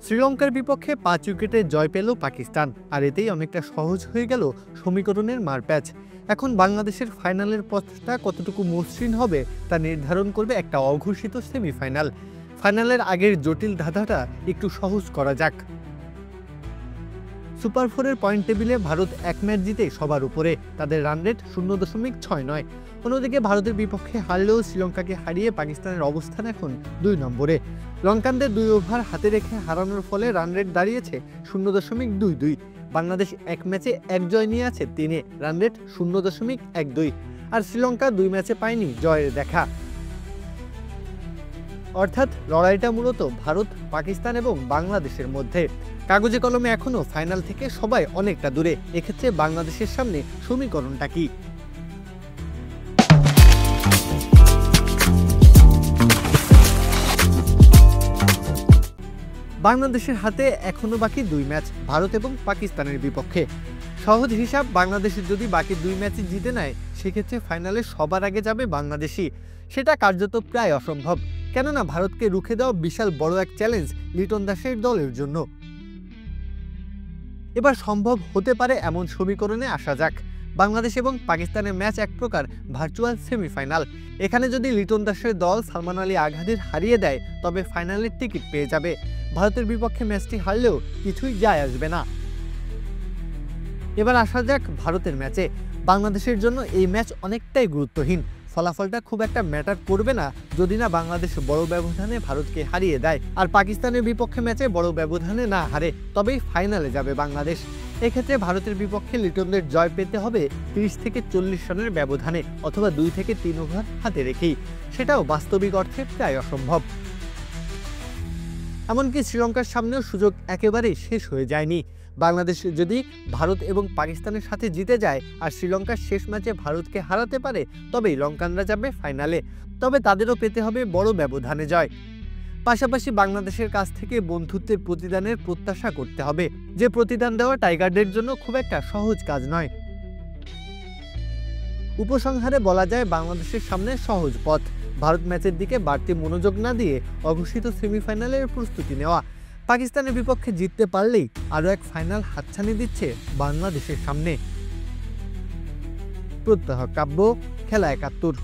শ্রীলঙ্কার বিপক্ষে 5 উইকেটে জয় পেল পাকিস্তান, আর এতেই অনেকটা সহজ হয়ে গেল সমীকরণের মারপ্যাচ। এখন বাংলাদেশের ফাইনালের পথটা কতটুকু মসৃণ হবে তা নির্ধারণ করবে একটা অঘোষিত সেমিফাইনাল। ফাইনালের আগের জটিল ধাঁধাটা একটু সহজ করা যাক। সুপার 4-এর পয়েন্ট টেবিলে ভারত এক ম্যাচ জিতে সবার উপরে, তাদের রান রেট 0.69। অন্যদিকে ভারতের বিপক্ষে হারলেও শ্রীলঙ্কাকে হারিয়ে পাকিস্তানের অবস্থান এখন 2 নম্বরে। লঙ্কানদের 2 ওভার হাতে রেখে হারানোর ফলে রান রেট দাঁড়িয়েছে 0.22। বাংলাদেশ এক ম্যাচে এক জয় নিয়ে আছে 3-এ, রান রেট 0.12। আর শ্রীলঙ্কা 2 ম্যাচে পায়নি জয়ের দেখা। অর্থাৎ লড়াইটা মূলত ভারত, পাকিস্তান এবং বাংলাদেশের মধ্যে। কাগজে কলমে এখনও ফাইনাল থেকে সবাই অনেকটা দূরে। এক্ষেত্রে বাংলাদেশের সামনে সমীকরণটা কি? বাংলাদেশের হাতে এখনো বাকি 2 ম্যাচ, ভারত এবং পাকিস্তানের বিপক্ষে। সহজ হিসাব, বাংলাদেশের যদি বাকি 2 ম্যাচে জিতে নেয় সেক্ষেত্রে ফাইনালে সবার আগে যাবে বাংলাদেশই। সেটা কার্যত প্রায় অসম্ভব, কেননা ভারতকে রুখে দেওয়া বিশাল বড় এক চ্যালেঞ্জ লিটন দাসের দলের জন্য। এবার সম্ভব হতে পারে এমন সমীকরণে আসা যাক। বাংলাদেশ এবং পাকিস্তানের ম্যাচ এক প্রকার ভার্চুয়াল সেমিফাইনাল। এখানে যদি লিটন দাসের দল সালমান আলী আঘাদের হারিয়ে দেয় তবে ফাইনালের টিকিট পেয়ে যাবে। ভারতের বিপক্ষে ম্যাচটি হারলেও কিছুই যায় আসবে না। এবার আসা যাক ভারতের ম্যাচে। বাংলাদেশের জন্য এই ম্যাচ অনেকটাই গুরুত্বহীন। ফলাফলটা খুব একটা ম্যাটার করবে না যদি না বাংলাদেশ বড় ব্যবধানে ভারতকে হারিয়ে দেয়, আর পাকিস্তানের বিপক্ষে ম্যাচে বড় ব্যবধানে না হারে, তবেই ফাইনালে যাবে বাংলাদেশ। এক্ষেত্রে ভারতের বিপক্ষে লিটনদের জয় পেতে হবে 30 থেকে 40 রানের ব্যবধানে, অথবা 2 থেকে 3 ওভার হাতে রেখেই। সেটাও বাস্তবিক অর্থে প্রায় অসম্ভব। এমনকি শ্রীলঙ্কার সামনেও সুযোগ একেবারেই শেষ হয়ে যায়নি। বাংলাদেশ যদি ভারত এবং পাকিস্তানের সাথে জিতে যায় আর শ্রীলঙ্কার শেষ ম্যাচে ভারতকে হারাতে পারে তবেই লঙ্কানরা যাবে ফাইনালে। তবে তাদেরও পেতে হবে বড় ব্যবধানে জয়। পাশাপাশি বাংলাদেশের কাছ থেকে বন্ধুত্বের প্রতিদানের প্রত্যাশা করতে হবে, যে প্রতিদান দেওয়া টাইগারদের জন্য খুব একটা সহজ কাজ নয়। উপসংহারে বলা যায় বাংলাদেশের সামনে সহজ পথ, ভারত ম্যাচের দিকে বাড়তি মনোযোগ না দিয়ে অঘোষিত সেমিফাইনালের প্রস্তুতি নেওয়া। পাকিস্তানের বিপক্ষে জিততে পারলেই আরও এক ফাইনাল হাতছানি দিচ্ছে বাংলাদেশের সামনে। প্রত্যহ কাব্য, খেলা ৭১।